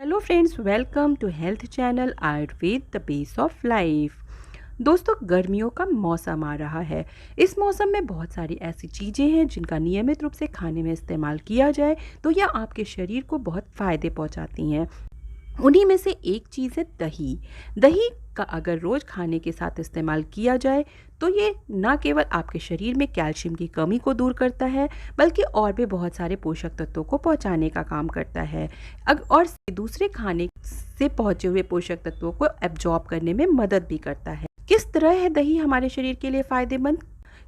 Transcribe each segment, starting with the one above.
Hello friends, welcome to health channel Ayurveda the base of life. दोस्तों, गर्मियों का मौसम आ रहा है। इस मौसम में बहुत सारी ऐसी चीज़ें हैं जिनका नियमित रूप से खाने में इस्तेमाल किया जाए तो यह आपके शरीर को बहुत फ़ायदे पहुंचाती हैं। उन्हीं में से एक चीज़ है दही। दही का अगर रोज़ खाने के साथ इस्तेमाल किया जाए तो ये ना केवल आपके शरीर में कैल्शियम की कमी को दूर करता है बल्कि और भी बहुत सारे पोषक तत्वों को पहुंचाने का काम करता है और दूसरे खाने से पहुंचे हुए पोषक तत्वों को एब्जॉर्ब करने में मदद भी करता है। किस तरह है दही हमारे शरीर के लिए फ़ायदेमंद,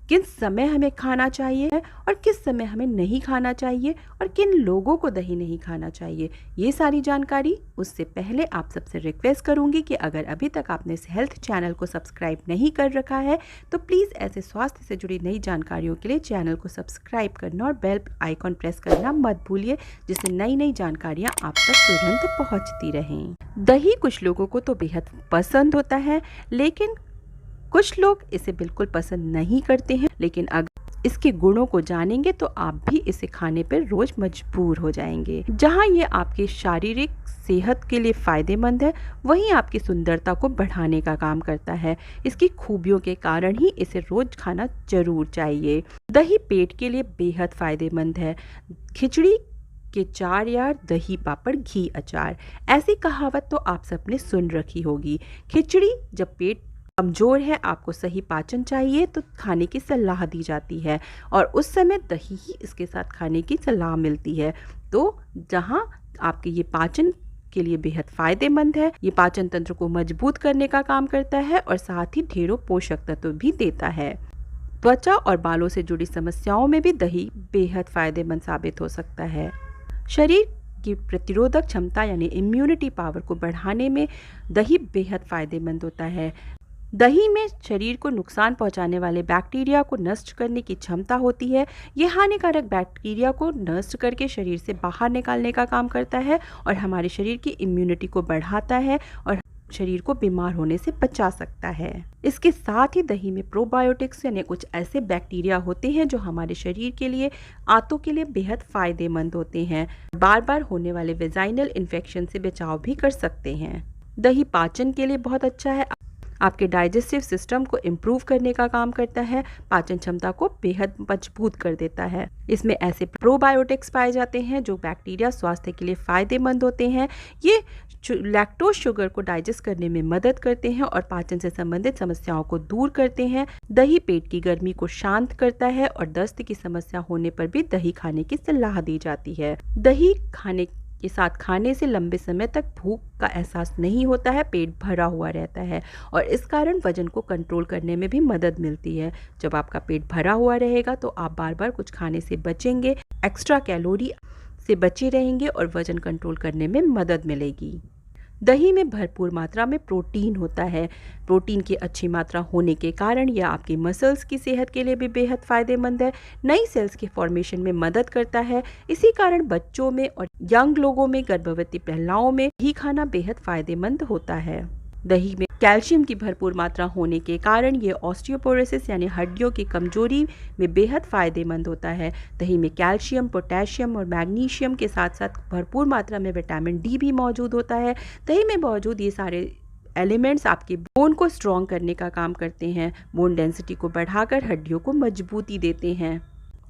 किन समय हमें खाना चाहिए और किस समय हमें नहीं खाना चाहिए और किन लोगों को दही नहीं खाना चाहिए, ये सारी जानकारी। उससे पहले आप सबसे रिक्वेस्ट करूंगी कि अगर अभी तक आपने इस हेल्थ चैनल को सब्सक्राइब नहीं कर रखा है तो प्लीज़ ऐसे स्वास्थ्य से जुड़ी नई जानकारियों के लिए चैनल को सब्सक्राइब करना और बेल आइकॉन प्रेस करना मत भूलिए, जिससे नई नई जानकारियाँ आप तक तुरंत पहुँचती रहें। दही कुछ लोगों को तो बेहद पसंद होता है, लेकिन कुछ लोग इसे बिल्कुल पसंद नहीं करते हैं। लेकिन अगर इसके गुणों को जानेंगे तो आप भी इसे खाने पर रोज मजबूर हो जाएंगे। जहां ये आपके शारीरिक सेहत के लिए फ़ायदेमंद है, वहीं आपकी सुंदरता को बढ़ाने का काम करता है। इसकी खूबियों के कारण ही इसे रोज खाना जरूर चाहिए। दही पेट के लिए बेहद फ़ायदेमंद है। खिचड़ी के 4 यार दही पापड़ घी अचार, ऐसी कहावत तो आप सबने सुन रखी होगी। खिचड़ी जब पेट कमज़ोर है, आपको सही पाचन चाहिए तो खाने की सलाह दी जाती है और उस समय दही ही इसके साथ खाने की सलाह मिलती है। तो जहाँ आपके ये पाचन के लिए बेहद फ़ायदेमंद है, ये पाचन तंत्र को मजबूत करने का काम करता है और साथ ही ढेरों पोषक तत्व भी देता है। त्वचा और बालों से जुड़ी समस्याओं में भी दही बेहद फ़ायदेमंद साबित हो सकता है। शरीर की प्रतिरोधक क्षमता यानी इम्यूनिटी पावर को बढ़ाने में दही बेहद फ़ायदेमंद होता है। दही में शरीर को नुकसान पहुंचाने वाले बैक्टीरिया को नष्ट करने की क्षमता होती है। ये हानिकारक बैक्टीरिया को नष्ट करके शरीर से बाहर निकालने का काम करता है और हमारे शरीर की इम्यूनिटी को बढ़ाता है और शरीर को बीमार होने से बचा सकता है। इसके साथ ही दही में प्रोबायोटिक्स यानी कुछ ऐसे बैक्टीरिया होते हैं जो हमारे शरीर के लिए, आंतों के लिए बेहद फ़ायदेमंद होते हैं। बार बार होने वाले वेजाइनल इन्फेक्शन से बचाव भी कर सकते हैं। दही पाचन के लिए बहुत अच्छा है, आपके डाइजेस्टिव सिस्टम को इम्प्रूव करने का काम करता है, पाचन क्षमता को बेहद मजबूत कर देता है। इसमें ऐसे प्रोबायोटिक्स पाए जाते हैं जो बैक्टीरिया स्वास्थ्य के लिए फ़ायदेमंद होते हैं। ये लैक्टोज शुगर को डाइजेस्ट करने में मदद करते हैं और पाचन से संबंधित समस्याओं को दूर करते हैं। दही पेट की गर्मी को शांत करता है और दस्त की समस्या होने पर भी दही खाने की सलाह दी जाती है। दही खाने के साथ खाने से लंबे समय तक भूख का एहसास नहीं होता है, पेट भरा हुआ रहता है और इस कारण वजन को कंट्रोल करने में भी मदद मिलती है। जब आपका पेट भरा हुआ रहेगा तो आप बार बार कुछ खाने से बचेंगे, एक्स्ट्रा कैलोरी से बचे रहेंगे और वजन कंट्रोल करने में मदद मिलेगी। दही में भरपूर मात्रा में प्रोटीन होता है। प्रोटीन की अच्छी मात्रा होने के कारण यह आपकी मसल्स की सेहत के लिए भी बेहद फ़ायदेमंद है, नई सेल्स के फॉर्मेशन में मदद करता है। इसी कारण बच्चों में और यंग लोगों में, गर्भवती महिलाओं में दही खाना बेहद फ़ायदेमंद होता है। दही में कैल्शियम की भरपूर मात्रा होने के कारण ये ऑस्टियोपोरोसिस यानी हड्डियों की कमजोरी में बेहद फ़ायदेमंद होता है। दही में कैल्शियम, पोटेशियम और मैग्नीशियम के साथ साथ भरपूर मात्रा में विटामिन डी भी मौजूद होता है। दही में मौजूद ये सारे एलिमेंट्स आपके बोन को स्ट्रॉन्ग करने का काम करते हैं, बोन डेंसिटी को बढ़ाकर हड्डियों को मजबूती देते हैं।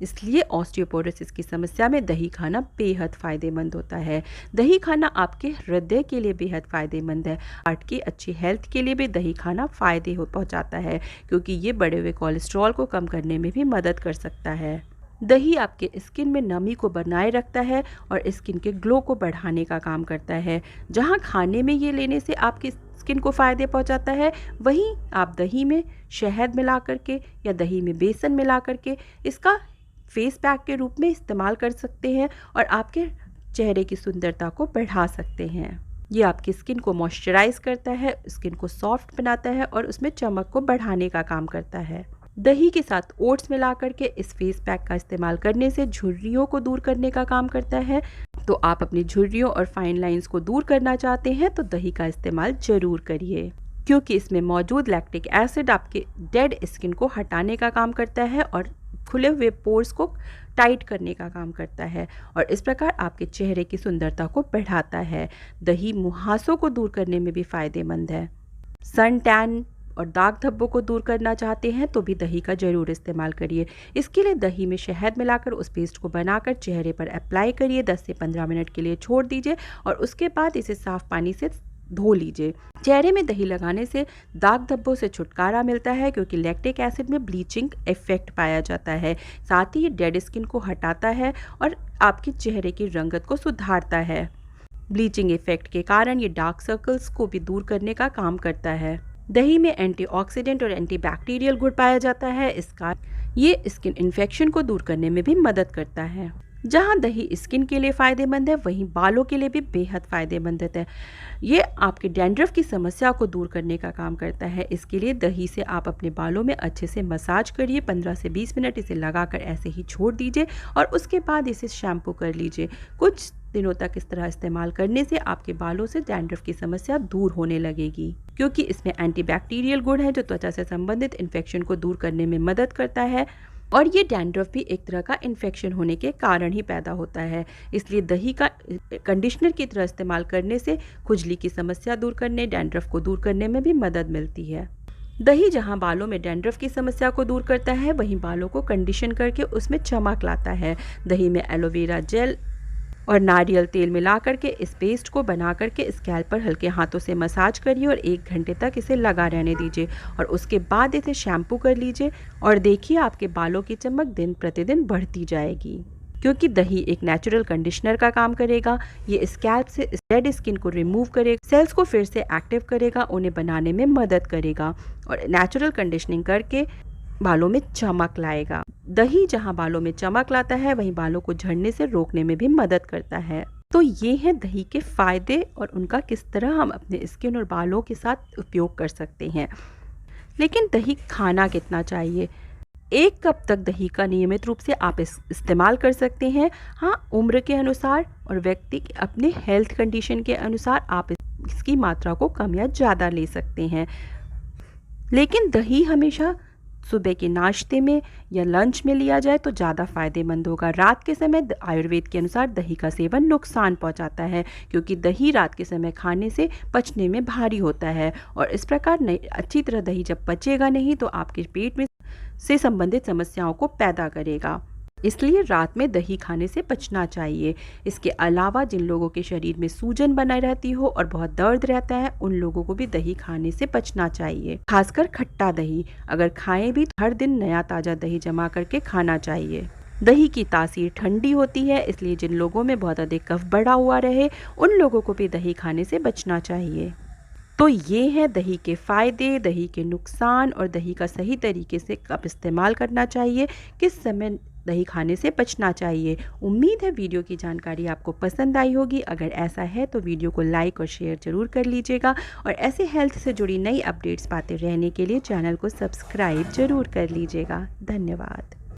इसलिए ऑस्टियोपोरोसिस की समस्या में दही खाना बेहद फ़ायदेमंद होता है। दही खाना आपके हृदय के लिए बेहद फ़ायदेमंद है। हार्ट की अच्छी हेल्थ के लिए भी दही खाना फ़ायदे पहुंचाता है, क्योंकि ये बढ़े हुए कोलेस्ट्रॉल को कम करने में भी मदद कर सकता है। दही आपके स्किन में नमी को बनाए रखता है और स्किन के ग्लो को बढ़ाने का काम करता है। जहाँ खाने में ये लेने से आपकी स्किन को फ़ायदे पहुंचाता है, वहीं आप दही में शहद मिला करके या दही में बेसन मिला करके इसका फेस पैक के रूप में इस्तेमाल कर सकते हैं और आपके चेहरे की सुंदरता को बढ़ा सकते हैं। ये आपकी स्किन को मॉइस्चराइज करता है, स्किन को सॉफ्ट बनाता है और उसमें चमक को बढ़ाने का काम करता है। दही के साथ ओट्स मिला करके इस फेस पैक का इस्तेमाल करने से झुर्रियों को दूर करने का काम करता है। तो आप अपनी झुर्रियों और फाइन लाइंस को दूर करना चाहते हैं तो दही का इस्तेमाल जरूर करिए, क्योंकि इसमें मौजूद लैक्टिक एसिड आपके डेड स्किन को हटाने का काम करता है और खुले हुए पोर्स को टाइट करने का काम करता है और इस प्रकार आपके चेहरे की सुंदरता को बढ़ाता है। दही मुहासों को दूर करने में भी फ़ायदेमंद है। सन टैन और दाग धब्बों को दूर करना चाहते हैं तो भी दही का ज़रूर इस्तेमाल करिए। इसके लिए दही में शहद मिलाकर उस पेस्ट को बनाकर चेहरे पर अप्लाई करिए। 10 से 15 मिनट के लिए छोड़ दीजिए और उसके बाद इसे साफ़ पानी से धो लीजिए। चेहरे में दही लगाने से दाग धब्बों से छुटकारा मिलता है क्योंकि लैक्टिक एसिड में ब्लीचिंग इफेक्ट पाया जाता है। साथ ही ये डेड स्किन को हटाता है और आपके चेहरे की रंगत को सुधारता है। ब्लीचिंग इफेक्ट के कारण ये डार्क सर्कल्स को भी दूर करने का काम करता है। दही में एंटीऑक्सीडेंट और एंटीबैक्टीरियल गुण पाया जाता है। इसका ये स्किन इन्फेक्शन को दूर करने में भी मदद करता है। जहाँ दही स्किन के लिए फ़ायदेमंद है वहीं बालों के लिए भी बेहद फ़ायदेमंद है। ये आपके डैंड्रफ की समस्या को दूर करने का काम करता है। इसके लिए दही से आप अपने बालों में अच्छे से मसाज करिए। 15 से 20 मिनट इसे लगाकर ऐसे ही छोड़ दीजिए और उसके बाद इसे शैम्पू कर लीजिए। कुछ दिनों तक इस तरह इस्तेमाल करने से आपके बालों से डैंड्रफ की समस्या दूर होने लगेगी क्योंकि इसमें एंटीबैक्टीरियल गुण है जो त्वचा से संबंधित इन्फेक्शन को दूर करने में मदद करता है और ये डैंड्रफ भी एक तरह का इन्फेक्शन होने के कारण ही पैदा होता है। इसलिए दही का कंडीशनर की तरह इस्तेमाल करने से खुजली की समस्या दूर करने, डैंड्रफ को दूर करने में भी मदद मिलती है। दही जहां बालों में डैंड्रफ की समस्या को दूर करता है वहीं बालों को कंडीशन करके उसमें चमक लाता है। दही में एलोवेरा जेल और नारियल तेल मिला करके इस पेस्ट को बना करके स्कैल्प पर हल्के हाथों से मसाज करिए और 1 घंटे तक इसे लगा रहने दीजिए और उसके बाद इसे शैम्पू कर लीजिए और देखिए आपके बालों की चमक दिन प्रतिदिन बढ़ती जाएगी क्योंकि दही एक नेचुरल कंडीशनर का काम करेगा। ये स्कैल्प से डेड स्किन को रिमूव करेगा, सेल्स को फिर से एक्टिव करेगा, उन्हें बनाने में मदद करेगा और नेचुरल कंडीशनिंग करके बालों में चमक लाएगा। दही जहां बालों में चमक लाता है वहीं बालों को झड़ने से रोकने में भी मदद करता है। तो ये हैं दही के फ़ायदे और उनका किस तरह हम अपने स्किन और बालों के साथ उपयोग कर सकते हैं। लेकिन दही खाना कितना चाहिए? 1 कप तक दही का नियमित रूप से आप इस्तेमाल कर सकते हैं। हाँ, उम्र के अनुसार और व्यक्ति के अपने हेल्थ कंडीशन के अनुसार आप इसकी मात्रा को कम या ज़्यादा ले सकते हैं। लेकिन दही हमेशा सुबह के नाश्ते में या लंच में लिया जाए तो ज़्यादा फ़ायदेमंद होगा। रात के समय आयुर्वेद के अनुसार दही का सेवन नुकसान पहुंचाता है क्योंकि दही रात के समय खाने से पचने में भारी होता है और इस प्रकार अच्छी तरह दही जब पचेगा नहीं तो आपके पेट में से संबंधित समस्याओं को पैदा करेगा। इसलिए रात में दही खाने से बचना चाहिए। इसके अलावा जिन लोगों के शरीर में सूजन बनाई रहती हो और बहुत दर्द रहता है उन लोगों को भी दही खाने से बचना चाहिए। खासकर खट्टा दही अगर खाएं भी तो हर दिन नया ताज़ा दही जमा करके खाना चाहिए। दही की तासीर ठंडी होती है इसलिए जिन लोगों में बहुत अधिक कफ बढ़ा हुआ रहे उन लोगों को भी दही खाने से बचना चाहिए। तो ये हैं दही के फ़ायदे, दही के नुकसान और दही का सही तरीके से कब इस्तेमाल करना चाहिए, किस समय दही खाने से बचना चाहिए। उम्मीद है वीडियो की जानकारी आपको पसंद आई होगी। अगर ऐसा है तो वीडियो को लाइक और शेयर ज़रूर कर लीजिएगा और ऐसे हेल्थ से जुड़ी नई अपडेट्स पाते रहने के लिए चैनल को सब्सक्राइब ज़रूर कर लीजिएगा। धन्यवाद।